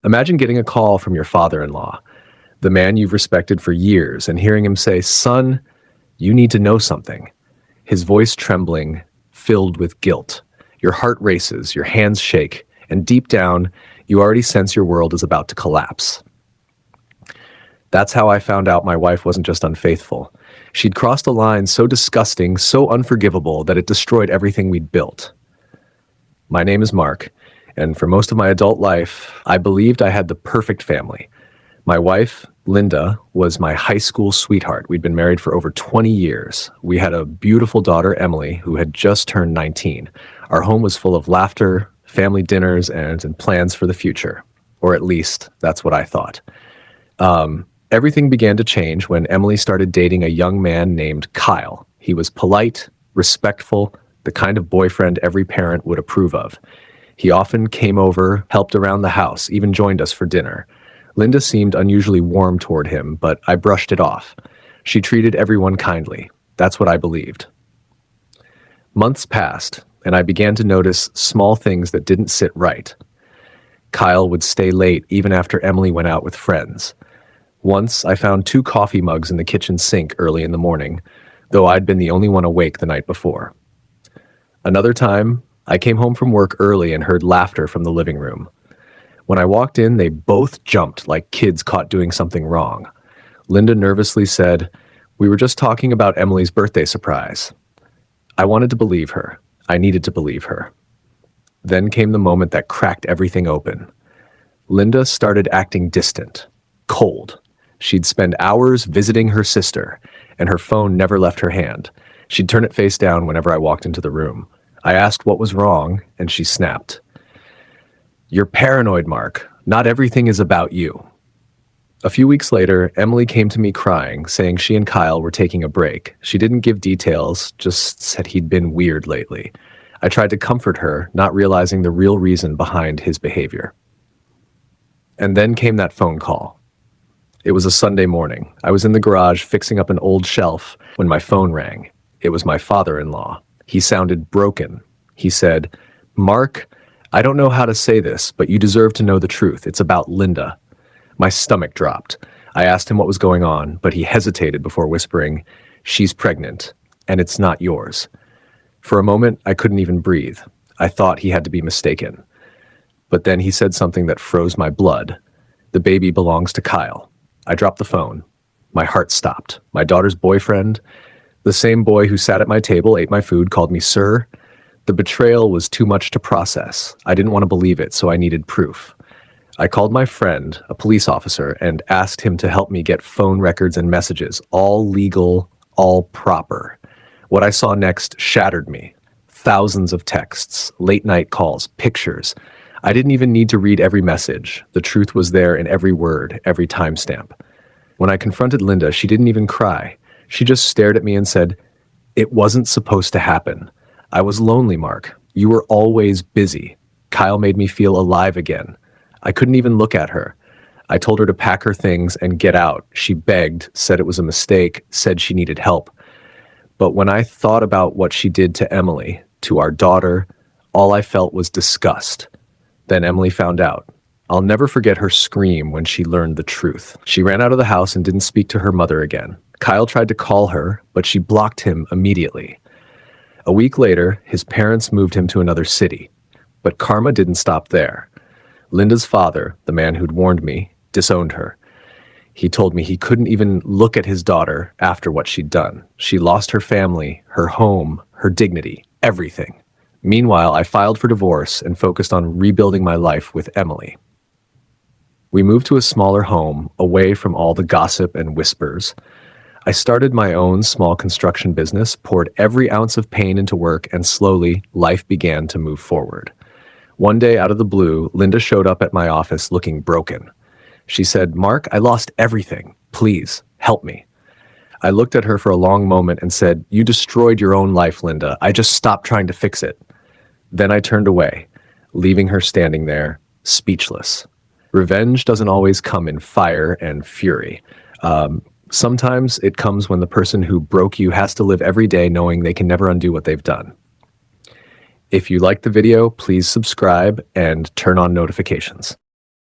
Imagine getting a call from your father-in-law, the man you've respected for years, and hearing him say, "Son, you need to know something." His voice trembling, filled with guilt. Your heart races, your hands shake, and deep down, you already sense your world is about to collapse. That's how I found out my wife wasn't just unfaithful. She'd crossed a line so disgusting, so unforgivable, that it destroyed everything we'd built. My name is Mark, and for most of my adult life, I believed I had the perfect family. My wife, Linda, was my high school sweetheart. We'd been married for over 20 years. We had a beautiful daughter, Emily, who had just turned 19. Our home was full of laughter, family dinners, and plans for the future. Or at least, that's what I thought. Everything began to change when Emily started dating a young man named Kyle. He was polite, respectful, the kind of boyfriend every parent would approve of. He often came over, helped around the house, even joined us for dinner. Linda seemed unusually warm toward him, but I brushed it off. She treated everyone kindly. That's what I believed. Months passed, and I began to notice small things that didn't sit right. Kyle would stay late even after Emily went out with friends. Once, I found 2 coffee mugs in the kitchen sink early in the morning, though I'd been the only one awake the night before. Another time, I came home from work early and heard laughter from the living room. When I walked in, they both jumped like kids caught doing something wrong. Linda nervously said, "We were just talking about Emily's birthday surprise." I wanted to believe her. I needed to believe her. Then came the moment that cracked everything open. Linda started acting distant, cold. She'd spend hours visiting her sister, and her phone never left her hand. She'd turn it face down whenever I walked into the room. I asked what was wrong, and she snapped. "You're paranoid, Mark. Not everything is about you." A few weeks later, Emily came to me crying, saying she and Kyle were taking a break. She didn't give details, just said he'd been weird lately. I tried to comfort her, not realizing the real reason behind his behavior. And then came that phone call. It was a Sunday morning. I was in the garage fixing up an old shelf when my phone rang. It was my father-in-law. He sounded broken. He said, "Mark, I don't know how to say this, but you deserve to know the truth. It's about Linda." My stomach dropped. I asked him what was going on, but he hesitated before whispering, "She's pregnant, and it's not yours." For a moment, I couldn't even breathe. I thought he had to be mistaken. But then he said something that froze my blood. "The baby belongs to Kyle." I dropped the phone. My heart stopped. My daughter's boyfriend, the same boy who sat at my table, ate my food, called me sir. The betrayal was too much to process. I didn't want to believe it, so I needed proof. I called my friend, a police officer, and asked him to help me get phone records and messages, all legal, all proper. What I saw next shattered me. Thousands of texts, late-night calls, pictures. I didn't even need to read every message. The truth was there in every word, every timestamp. When I confronted Linda, she didn't even cry. She just stared at me and said, "It wasn't supposed to happen. I was lonely, Mark. You were always busy. Kyle made me feel alive again." I couldn't even look at her. I told her to pack her things and get out. She begged, said it was a mistake, said she needed help. But when I thought about what she did to Emily, to our daughter, all I felt was disgust. Then Emily found out. I'll never forget her scream when she learned the truth. She ran out of the house and didn't speak to her mother again. Kyle tried to call her, but she blocked him immediately. A week later, his parents moved him to another city. But karma didn't stop there. Linda's father, the man who'd warned me, disowned her. He told me he couldn't even look at his daughter after what she'd done. She lost her family, her home, her dignity, everything. Meanwhile, I filed for divorce and focused on rebuilding my life with Emily. We moved to a smaller home, away from all the gossip and whispers. I started my own small construction business, poured every ounce of pain into work, and slowly, life began to move forward. One day, out of the blue, Linda showed up at my office looking broken. She said, "Mark, I lost everything. Please, help me." I looked at her for a long moment and said, "You destroyed your own life, Linda. I just stopped trying to fix it." Then I turned away, leaving her standing there, speechless. Revenge doesn't always come in fire and fury. Sometimes it comes when the person who broke you has to live every day knowing they can never undo what they've done. If you liked the video, please subscribe and turn on notifications.